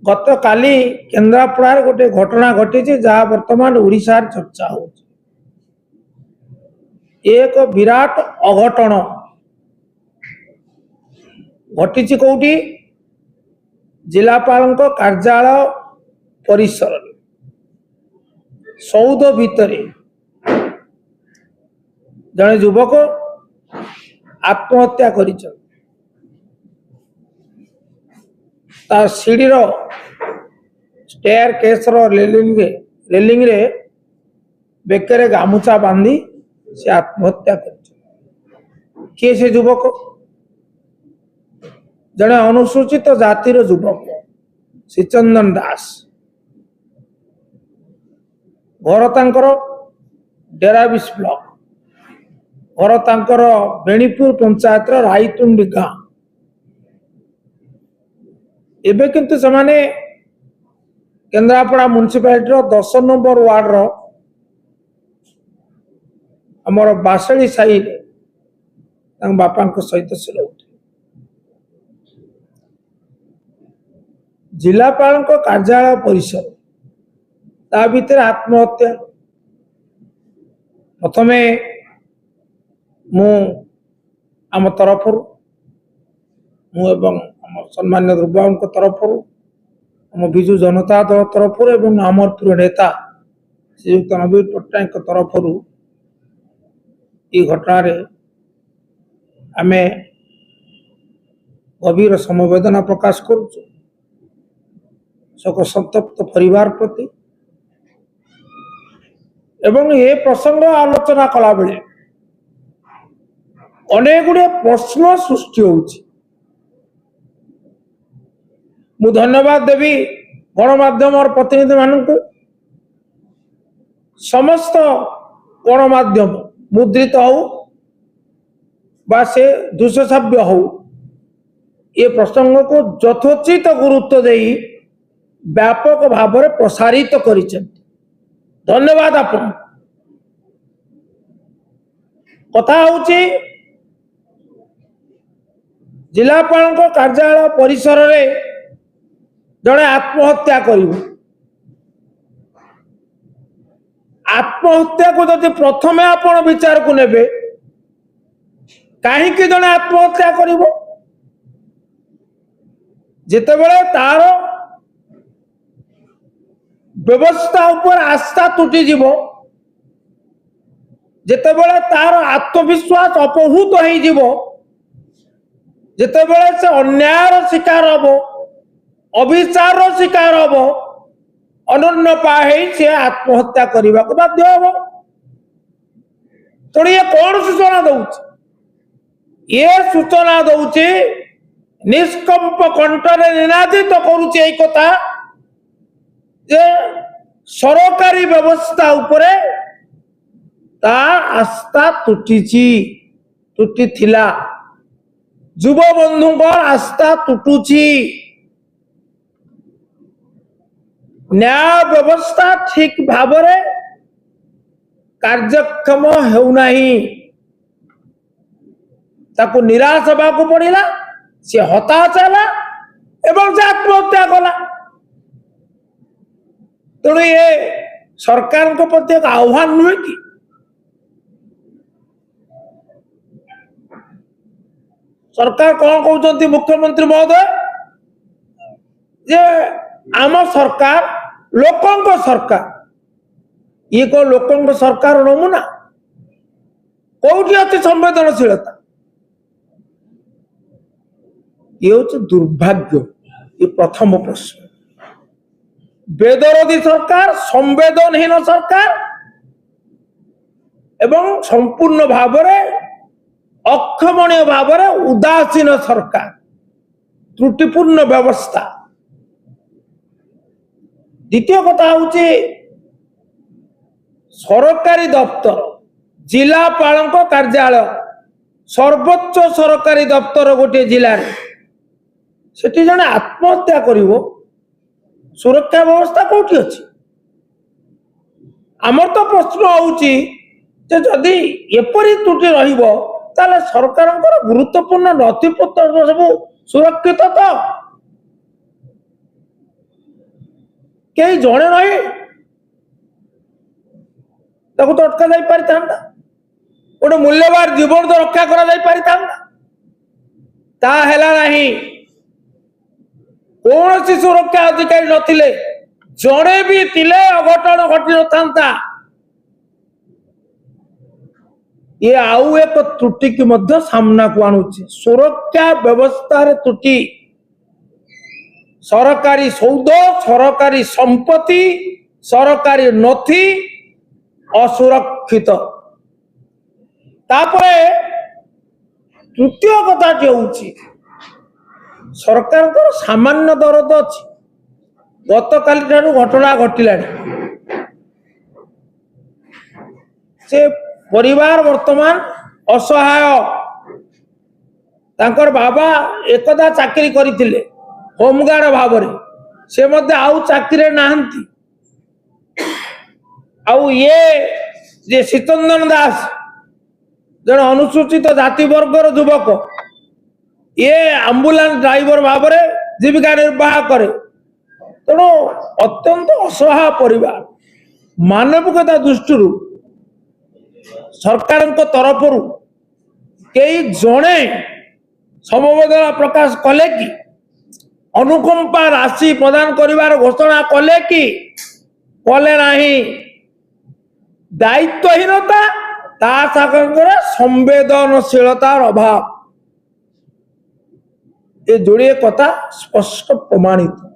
गत काली केन्द्रापड़ा गोटे घटना घटी जहाँ वर्तमान ओडिशा चर्चा हो एक विराट अघटन घटी कौटी जिलापाल कार्यालय परिसर सौध भितर जड़े युवक आत्महत्या कर सीढ़ी स्टेयर केस रेलिंग रे बेकरे गामुचा बांधी से आत्महत्या कर किए से युवक जड़े अनुसूचित जातिर युवक श्रीचंदन दास घर तांकर डेराबिस ब्लॉक घर तांकर बेणीपुर पंचायत रायतुंडी गाँ एबे किंतु समाने केन्द्रापड़ा म्युनिसिपालिटी 10 नंबर वार्ड रो हमर बासड़ी साई बापा सहित से रहते जिलापाल कार्यालय परिसर ता भीतर आत्महत्या प्रथमे मु आम तरफ सम्मान्य ध्रुव तरफ आम विजु जनता दल तरफ आमर प्रिय नेता श्रीयुक्त नवीन पट्टनायक तरफ ये घटना आम गभीर समवेदना प्रकाश करुचु शोक संतप्त परिवार प्रति एवं ये प्रसंग आलोचना कला बेले अनेक गुड़े प्रश्न सृष्टि होउछि मु धन्यवाद देवी गणमाध्यम और प्रतिनिधि मानक समस्त गणमाध्यम मुद्रित हो बा से दुष्यश्राव्य हो ये प्रसंग को यथोचित गुरुत्व दे व्यापक भाव में प्रसारित कर धन्यवाद आपन कथा होची जिलापाल कार्यालय परिसर रे जड़े आत्महत्या करिवो आत्महत्या को जदि प्रथमे आपण विचार को नेबे कहीं जड़े आत्महत्या करिवो जेतेबेले तार व्यवस्था ऊपर आस्था तुटी जीवो जेतेबेले तार आत्मविश्वास अपहूत हो जीवो जेतेबेले से अन्यायर शिकार हबो अभिचार शिकार हम अनन्य पाई से आत्महत्या करने को बाध्य हम तेणु ये कौन सूचना दौर ये सूचना दौर निष्कंप कंठरे निनादित करुचे कथा जे सरकारी व्यवस्था उपरे ता आस्था तुटी थिला युव बंधु आस्था तुटुची न्याय व्यवस्था ठीक भाव कार्यक्षम होना ताकू निराश हवा को पड़ा सी हताश है एवं से आत्महत्या कला तेणु ये सरकार को प्रति एक आह्वान नुहे कि सरकार कौन कहते मुख्यमंत्री महोदय जे आम सरकार लोकों सरकार ये को लोकों सरकार नमूना कौटी अच्छी संवेदनशीलता ये हूँ दुर्भाग्य ये प्रथम प्रश्न बेदरदी सरकार संवेदनहीन सरकार एवं संपूर्ण भाव अक्षमणीय भाव उदासीन सरकार त्रुटिपूर्ण व्यवस्था द्वितीय कथा हूँ सरकारी दफ्तर जिलापाल कार्यालय सर्वोच्च सरकारी दफ्तर गोटे जिले से जड़े आत्महत्या करिवो सुरक्षा व्यवस्था कौटी अच्छी आमर तो प्रश्न होउची जे जदि एपरी त्रुटि रहिबो ताले सरकार गुरुत्वपूर्ण नथिपत्र सब सुरक्षित तो कई जड़े नहीं ताको तो अटका जाई पारि थांदा गोटे मूल्यवान जीवन तो रक्षा करा जाई पारि थांदा ता हैला नहीं कौन सी सुरक्षा अधिकारी नथिले जड़े भी थिले अघटन घटी नथांता ये आउ एक त्रुटि की मध्य सामना को आणुछि सुरक्षा व्यवस्था रे त्रुटि सरकारी सौद सरकारी संपत्ति सरकारी नथी असुरक्षित तापरे तृतीय कथा होउछि सरकार को सामान्य दरद अच्छी गत काली ठानु घटना घटिला से परिवार वर्तमान असहाय तांकर बाबा एकदा चाकरी करथिले होमगार्ड भाव से मध्य आउ चाकरी नाहंती आउ ये जे शीतंदन दास जन अनुसूचित जाति वर्गर युवक ये आंबुलांस ड्राइवर भाव जीविका निर्वाह करे तेणु अत्यंत असहाय परिवार मानविकता दृष्टि सरकार तरफ कई जड़े समवेदना प्रकाश कले कि अनुकंपा राशि प्रदान करिवार घोषणा कले कि कले नहीं दायित्वहीनता ता सागर संवेदनशीलतार अभाव ये जोड़े कथा स्पष्ट प्रमाणित।